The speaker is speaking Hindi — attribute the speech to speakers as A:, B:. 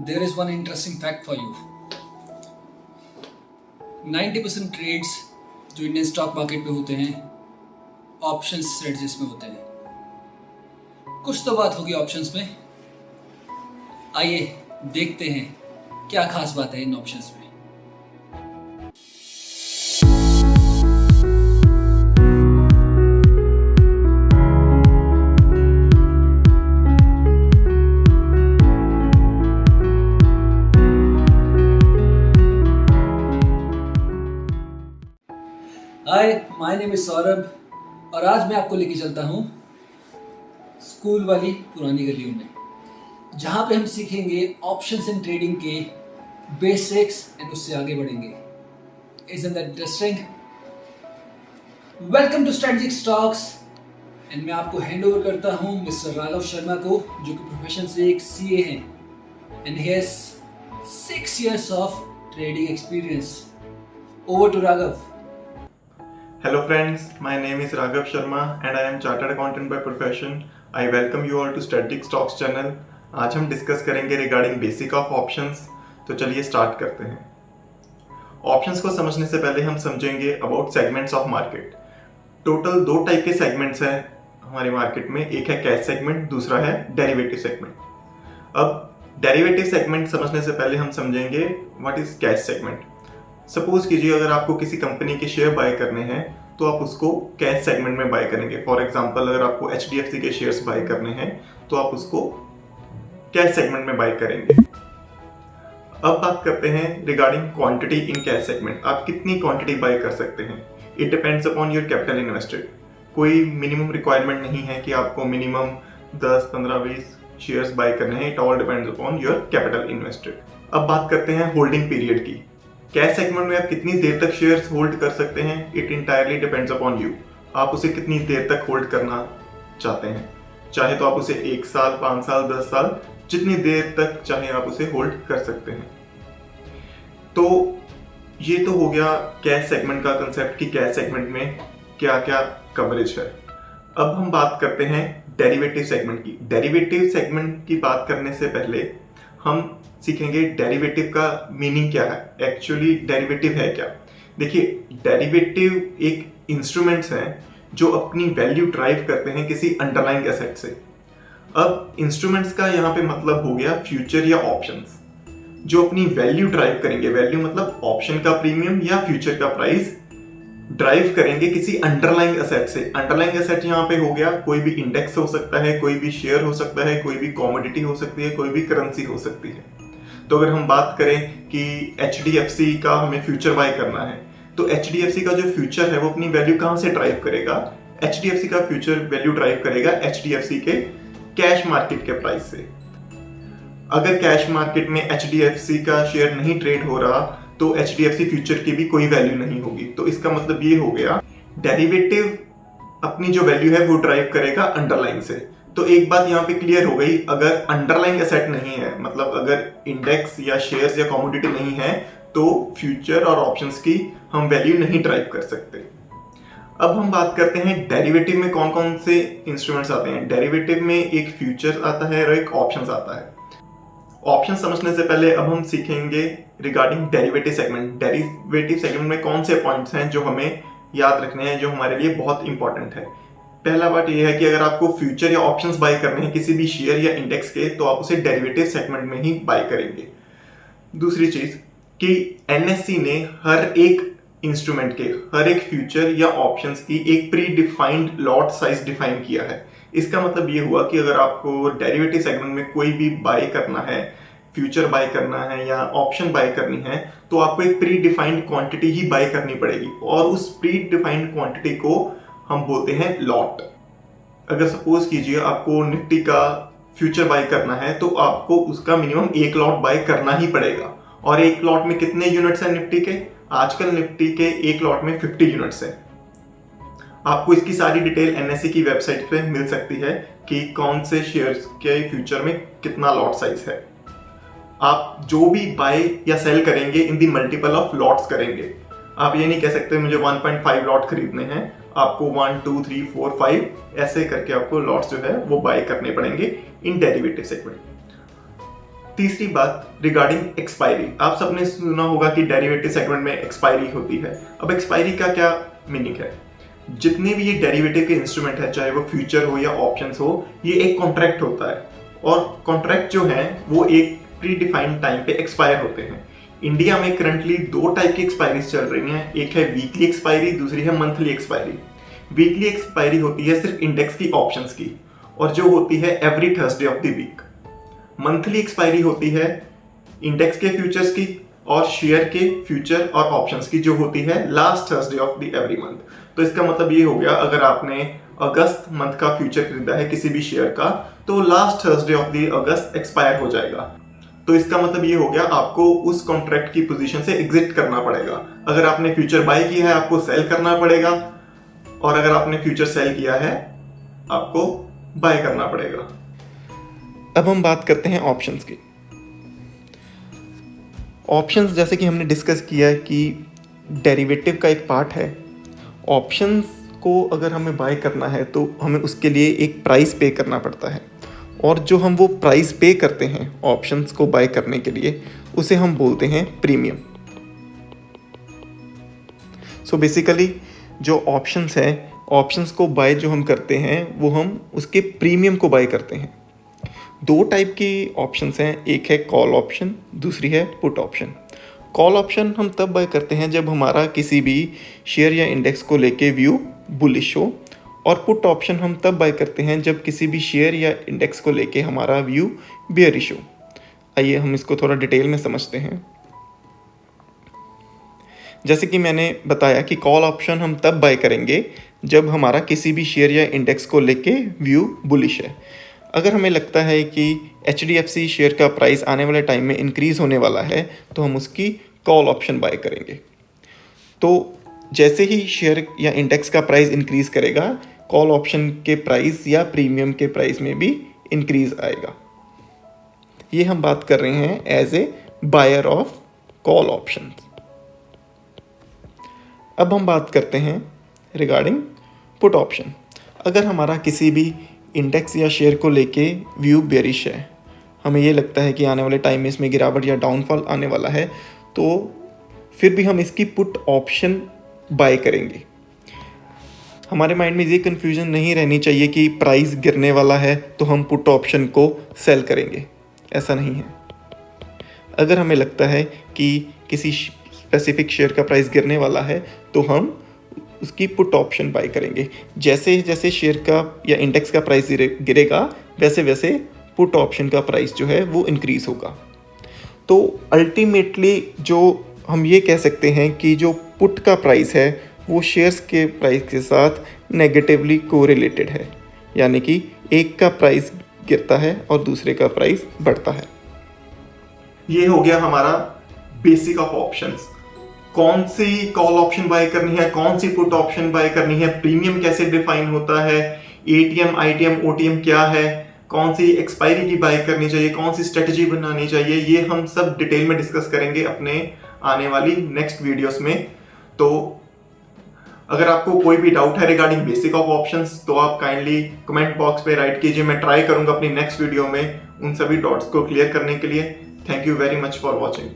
A: There is one interesting fact for you. 90% trades जो इंडियन स्टॉक मार्केट में होते हैं ऑप्शंस स्ट्रेटजीज में होते हैं। कुछ तो बात होगी ऑप्शंस में। आइए देखते हैं क्या खास बात है इन ऑप्शंस में। हाय, माय नेम इज सौरभ और आज मैं आपको लेके चलता हूँ स्कूल वाली पुरानी गलियों में, जहाँ पे हम सीखेंगे ऑप्शंस एंड ट्रेडिंग के बेसिक्स एंड उससे आगे बढ़ेंगे। Isn't that interesting? Welcome to strategic stocks and मैं आपको हैंड ओवर करता हूँ मिस्टर राघव शर्मा को, जो कि प्रोफेशन से एक सीए हैं and he has 6 years of trading experience. Over to Raghav.
B: Hello friends, my name is Raghav Sharma and I am Chartered Accountant by profession. I welcome you all to Strategic Stocks channel. आज हम डिस्कस करेंगे रिगार्डिंग बेसिक ऑफ ऑप्शंस। तो चलिए स्टार्ट करते हैं। ऑप्शंस को समझने से पहले हम समझेंगे about segments of market. Total 2 type के सेगमेंट्स हैं हमारे मार्केट में, एक है कैश सेगमेंट, दूसरा है डेरिवेटिव सेगमेंट। अब डेरिवेटिव सेगमेंट समझने से पहले हम समझेंगे what is cash segment. Suppose कीजिए अगर आपको किसी कंपनी के शेयर बाय करने हैं तो आप उसको कैश सेगमेंट में बाय करेंगे। फॉर एग्जांपल अगर आपको HDFC के शेयर्स बाय करने हैं तो आप उसको कैश सेगमेंट में बाय करेंगे। अब बात करते हैं regarding quantity in cash segment. आप कितनी क्वांटिटी बाय कर सकते हैं, it depends upon your capital invested. कोई मिनिमम रिक्वायरमेंट नहीं है कि आपको मिनिमम 10, 15, 20 शेयर्स बाय करने हैं। It all depends upon your capital invested. अब बात करते हैं होल्डिंग पीरियड की। कैश सेगमेंट में आप कितनी देर तक शेयर्स होल्ड कर सकते हैं, it entirely depends upon you. आप उसे कितनी देर तक होल्ड करना चाहते हैं, चाहे तो आप उसे 1 साल, 5 साल, 10 साल, जितनी देर तक चाहे आप उसे होल्ड कर सकते हैं। तो ये तो हो गया कैश सेगमेंट का कंसेप्ट कि कैश सेगमेंट में क्या क्या कवरेज है। अब हम बात करते हैं डेरिवेटिव सेगमेंट की। डेरिवेटिव सेगमेंट की बात करने से पहले हम सीखेंगे डेरिवेटिव का मीनिंग क्या है। एक्चुअली डेरिवेटिव है क्या। देखिए, डेरिवेटिव एक इंस्ट्रूमेंट्स हैं जो अपनी वैल्यू ड्राइव करते हैं किसी अंडरलाइंग एसेट से। अब इंस्ट्रूमेंट्स का यहाँ पे मतलब हो गया फ्यूचर या ऑप्शंस, जो अपनी वैल्यू ड्राइव करेंगे। वैल्यू मतलब ऑप्शन का प्रीमियम या फ्यूचर का प्राइस ड्राइव करेंगे किसी अंडरलाइंग एसेट से। अंडरलाइंग एसेट यहाँ पे हो गया कोई भी इंडेक्स हो सकता है, कोई भी शेयर हो सकता है, कोई भी कमोडिटी हो सकती है, कोई भी करेंसी हो सकती है। तो अगर हम बात करें कि HDFC का हमें फ्यूचर बाय करना है तो HDFC का जो फ्यूचर है वो अपनी वैल्यू कहाँ से ड्राइव करेगा। HDFC का फ्यूचर वैल्यू ड्राइव करेगा HDFC के कैश मार्केट के प्राइस से। अगर कैश मार्केट में HDFC का शेयर नहीं ट्रेड हो रहा तो HDFC फ्यूचर की भी कोई वैल्यू नहीं होगी। तो इसका मतलब ये हो गया डेरिवेटिव अपनी जो वैल्यू है वो ड्राइव करेगा अंडरलाइन से। तो एक बात यहाँ पे क्लियर हो गई, अगर अंडरलाइंग एसेट नहीं है, मतलब अगर इंडेक्स या शेयर्स या कमोडिटी नहीं है, तो फ्यूचर और ऑप्शंस की हम वैल्यू नहीं ड्राइव कर सकते। अब हम बात करते हैं डेरिवेटिव में कौन कौन से इंस्ट्रूमेंट्स आते हैं। डेरिवेटिव में एक फ्यूचर आता है और एक ऑप्शंस आता है। ऑप्शन समझने से पहले अब हम सीखेंगे regarding derivative segment. Derivative segment में कौन से पॉइंट्स हैं जो हमें याद रखने हैं, जो हमारे लिए बहुत इंपॉर्टेंट है। पहला बात यह है कि अगर आपको फ्यूचर या ऑप्शंस बाय करने हैं किसी भी शेयर या इंडेक्स के, तो आप उसे डेरिवेटिव सेगमेंट में ही बाय करेंगे। दूसरी चीज कि NSE ने हर एक इंस्ट्रूमेंट के हर एक फ्यूचर या ऑप्शंस की एक pre defined lot size define किया है। इसका मतलब ये हुआ कि अगर आपको डेरिवेटिव सेगमेंट में कोई भी बाय करना है, फ्यूचर बाय करना है या ऑप्शन बाय करनी है, तो आपको एक प्री डिफाइंड क्वांटिटी ही बाय करनी पड़ेगी और उस प्री डिफाइंड क्वांटिटी को हम बोलते हैं लॉट। अगर सपोज कीजिए आपको निफ्टी का फ्यूचर बाय करना है तो आपको उसका मिनिमम 1 लॉट बाय करना ही पड़ेगा। और 1 लॉट में कितने यूनिट्स हैं निफ्टी के? आजकल निफ्टी के 1 लॉट में 50 यूनिट्स हैं। आपको इसकी सारी डिटेल NSE की वेबसाइट पे मिल सकती है कि कौन से शेयर्स के फ्यूचर में कितना लॉट साइज है। आप जो भी बाय या सेल करेंगे इन दी मल्टीपल ऑफ लॉट्स करेंगे। आप ये नहीं कह सकते मुझे 1.5 लॉट खरीदने हैं, आपको 1, 2, 3, 4, 5 ऐसे करके आपको लॉट्स जो है वो बाय करने पड़ेंगे इन डेरिवेटिव सेगमेंट। तीसरी बात रिगार्डिंग एक्सपायरी। आप सबने सुना होगा कि डेरिवेटिव सेगमेंट में एक्सपायरी होती है। अब एक्सपायरी का क्या मीनिंग है? जितने भी ये डेरिवेटिव के इंस्ट्रूमेंट है, चाहे वो फ्यूचर हो या ऑप्शंस हो, ये एक कॉन्ट्रैक्ट होता है और कॉन्ट्रैक्ट जो है वो एक प्री डिफाइंड टाइम पे एक्सपायर होते हैं। इंडिया में करंटली 2 टाइप की एक्सपायरीज चल रही हैं, एक है वीकली एक्सपायरी, दूसरी है मंथली एक्सपायरी। वीकली एक्सपायरी होती है सिर्फ इंडेक्स की ऑप्शंस की और जो होती है every Thursday of the week. Monthly expiry होती है इंडेक्स के फ्यूचर्स की और शेयर के फ्यूचर और ऑप्शंस की, जो होती है last Thursday of the every month. तो इसका मतलब ये हो गया, अगर आपने अगस्त मंथ का फ्यूचर खरीदा है किसी भी शेयर का, तो last Thursday of the August expire हो जाएगा। तो इसका मतलब ये हो गया, आपको उस कॉन्ट्रैक्ट की पोजीशन से एग्जिट करना पड़ेगा। अगर आपने फ्यूचर बाय किया है आपको सेल करना पड़ेगा, और अगर आपने फ्यूचर सेल किया है आपको बाय करना पड़ेगा। अब हम बात करते हैं ऑप्शंस की। ऑप्शंस जैसे कि हमने डिस्कस किया कि डेरिवेटिव का एक पार्ट है। ऑप्शंस को अगर हमें बाय करना है तो हमें उसके लिए एक प्राइस पे करना पड़ता है, और जो हम वो प्राइस पे करते हैं ऑप्शंस को बाय करने के लिए, उसे हम बोलते हैं प्रीमियम। सो बेसिकली जो ऑप्शंस हैं, ऑप्शंस को बाय जो हम करते हैं वो हम उसके प्रीमियम को बाय करते हैं। 2 टाइप की ऑप्शंस हैं, एक है कॉल ऑप्शन, दूसरी है पुट ऑप्शन। कॉल ऑप्शन हम तब बाय करते हैं जब हमारा किसी भी शेयर या इंडेक्स को लेके व्यू बुलिश हो, और पुट ऑप्शन हम तब बाय करते हैं जब किसी भी शेयर या इंडेक्स को लेके हमारा व्यू बेयरिश हो। आइए हम इसको थोड़ा डिटेल में समझते हैं। जैसे कि मैंने बताया कि कॉल ऑप्शन हम तब बाय करेंगे जब हमारा किसी भी शेयर या इंडेक्स को लेके व्यू बुलिश है। अगर हमें लगता है कि HDFC शेयर का प्राइस आने वाले टाइम में इंक्रीज़ होने वाला है तो हम उसकी कॉल ऑप्शन बाय करेंगे। तो जैसे ही शेयर या इंडेक्स का प्राइस इंक्रीज़ करेगा, कॉल ऑप्शन के प्राइस या प्रीमियम के प्राइस में भी इंक्रीज़ आएगा। ये हम बात कर रहे हैं as a buyer of call option. अब हम बात करते हैं रिगार्डिंग पुट ऑप्शन। अगर हमारा किसी भी इंडेक्स या शेयर को लेके व्यू बेरिश है, हमें ये लगता है कि आने वाले टाइम में इसमें गिरावट या डाउनफॉल आने वाला है, तो फिर भी हम इसकी पुट ऑप्शन बाय करेंगे। हमारे माइंड में ये कन्फ्यूजन नहीं रहनी चाहिए कि प्राइस गिरने वाला है तो हम पुट ऑप्शन को सेल करेंगे, ऐसा नहीं है। अगर हमें लगता है कि किसी स्पेसिफिक शेयर का प्राइस गिरने वाला है तो हम उसकी पुट ऑप्शन बाय करेंगे। जैसे जैसे शेयर का या इंडेक्स का प्राइस गिरेगा वैसे वैसे पुट ऑप्शन का प्राइस जो है वो इंक्रीज़ होगा। तो अल्टीमेटली जो हम ये कह सकते हैं कि जो पुट का प्राइस है वो शेयर्स के प्राइस के साथ नेगेटिवली कोरिलेटेड है, यानी कि एक का प्राइस गिरता है और दूसरे का प्राइस बढ़ता है। ये हो गया हमारा बेसिक ऑफ ऑप्शंस। कौन सी कॉल ऑप्शन बाय करनी है, कौन सी पुट ऑप्शन बाय करनी है, प्रीमियम कैसे डिफाइन होता है, एटीएम, आईटीएम, ओटीएम क्या है, कौन सी एक्सपायरी की बाय करनी चाहिए, कौन सी स्ट्रेटजी बनानी चाहिए, ये हम सब डिटेल में डिस्कस करेंगे अपने आने वाली नेक्स्ट वीडियोस में। तो अगर आपको कोई भी डाउट है रिगार्डिंग बेसिक ऑफ ऑप्शंस तो आप काइंडली कमेंट बॉक्स पे राइट कीजिए। मैं ट्राई करूंगा अपनी नेक्स्ट वीडियो में उन सभी डाउट्स को क्लियर करने के लिए। Thank you very much for watching.